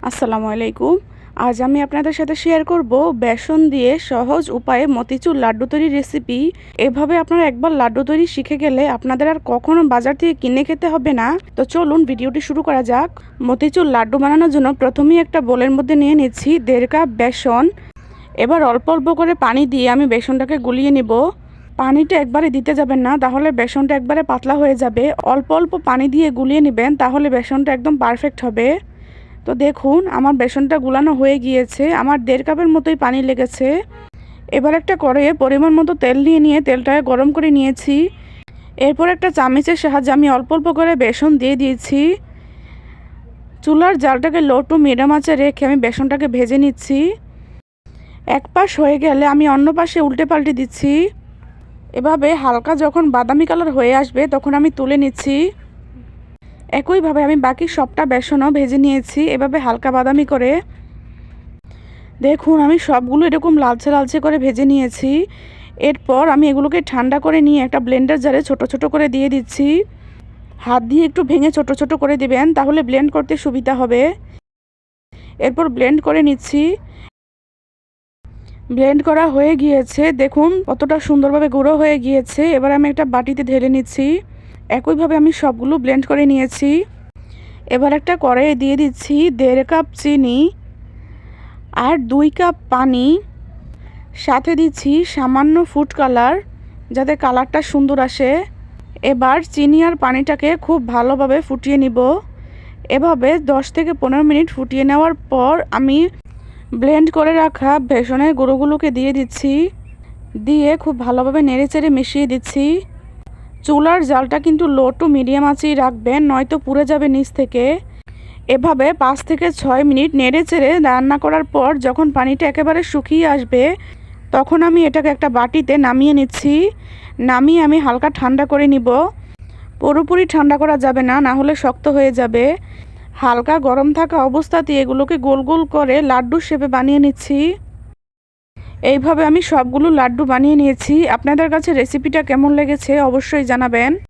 আসসালামু আলাইকুম। আজ আমি আপনাদের সাথে শেয়ার করব বেসন দিয়ে সহজ উপায়ে মতিচুর লাড্ডু তৈরির রেসিপি। এভাবে আপনারা একবার লাড্ডু তৈরি শিখে গেলে আপনাদের আর কখনো বাজার থেকে কিনে খেতে হবে না। তো চলুন ভিডিওটি শুরু করা যাক। মতিচুর লাড্ডু বানানোর জন্য প্রথমেই একটা বোলের মধ্যে নিয়ে নিচ্ছি 1.5 কাপ বেসন। এবার অল্প অল্প করে পানি দিয়ে আমি বেসনটাকে গুলিয়ে নিব। পানিটা একবারে দিতে যাবেন না, তাহলে বেসনটা একবারে পাতলা হয়ে যাবে। অল্প অল্প পানি দিয়ে গুলিয়ে নেবেন, তাহলে বেসনটা একদম পারফেক্ট হবে। তো দেখুন আমার বেসনটা গুলানো হয়ে গিয়েছে, আমার 1.5 কাপের মতোই পানি লেগেছে। এবার একটা কড়াইয়ে পরিমাণ মতো তেল নিয়ে তেলটাকে গরম করে নিয়েছি। এরপর একটা চামচের সাহায্যে আমি অল্প অল্প করে বেসন দিয়ে দিয়েছি। চুলার জালটাকে লো টু মিডিয়াম আঁচে রেখে আমি বেসনটাকে ভেজে নিচ্ছি। এক পাশ হয়ে গেলে আমি অন্য পাশে উল্টে পাল্টে দিচ্ছি। এভাবে হালকা যখন বাদামি কালার হয়ে আসবে তখন আমি তুলে নিচ্ছি। একইভাবে আমি বাকি সবটা বেসনও ভেজে নিয়েছি, এভাবে হালকা বাদামি করে। দেখুন আমি সবগুলো এরকম লালচে লালচে করে ভেজে নিয়েছি। এরপর আমি এগুলোকে ঠান্ডা করে নিয়ে একটা ব্লেন্ডার জারে ছোট ছোট করে দিয়ে দিচ্ছি। হাত দিয়ে একটু ভেঙে ছোট ছোট করে দিবেন, তাহলে ব্লেন্ড করতে সুবিধা হবে। এরপর ব্লেন্ড করে নিচ্ছি। ব্লেন্ড করা হয়ে গিয়েছে, দেখুন কতটা সুন্দরভাবে গুঁড়ো হয়ে গিয়েছে। এবার আমি একটা বাটিতে ঢেলে নিচ্ছি। একইভাবে আমি সবগুলো ব্লেন্ড করে নিয়েছি। এবার একটা কড়াইয়ে দিয়ে দিচ্ছি 1.5 কাপ চিনি আর 2 কাপ পানি, সাথে দিচ্ছি সামান্য ফুড কালার যাতে কালারটা সুন্দর আসে। এবার চিনি আর পানিটাকে খুব ভালোভাবে ফুটিয়ে নিব। এভাবে 10 থেকে 15 মিনিট ফুটিয়ে নেওয়ার পর আমি ব্লেন্ড করে রাখা বেসনের গুঁড়োগুলোকে দিয়ে দিচ্ছি। দিয়ে খুব ভালোভাবে নেড়েচেড়ে মিশিয়ে দিচ্ছি। চুলার জালটা কিন্তু লো টু মিডিয়াম আঁচেই রাখবেন, নয়তো পুড়ে যাবে নিচ থেকে। এভাবে 5 থেকে 6 মিনিট নেড়েচেড়ে রান্না করার পর যখন পানিটা একেবারে শুকিয়ে আসবে তখন আমি এটাকে একটা বাটিতে নামিয়ে নিচ্ছি। নামিয়ে আমি হালকা ঠান্ডা করে নিব। পুরোপুরি ঠান্ডা করা যাবে না, না হলে শক্ত হয়ে যাবে। হালকা গরম থাকা অবস্থাতে এগুলোকে গোল গোল করে লাড্ডু শেপে বানিয়ে নিচ্ছি। এইভাবে আমি সবগুলো লাড্ডু বানিয়ে নিয়েছি। আপনাদের কাছে রেসিপিটা কেমন লেগেছে অবশ্যই জানাবেন।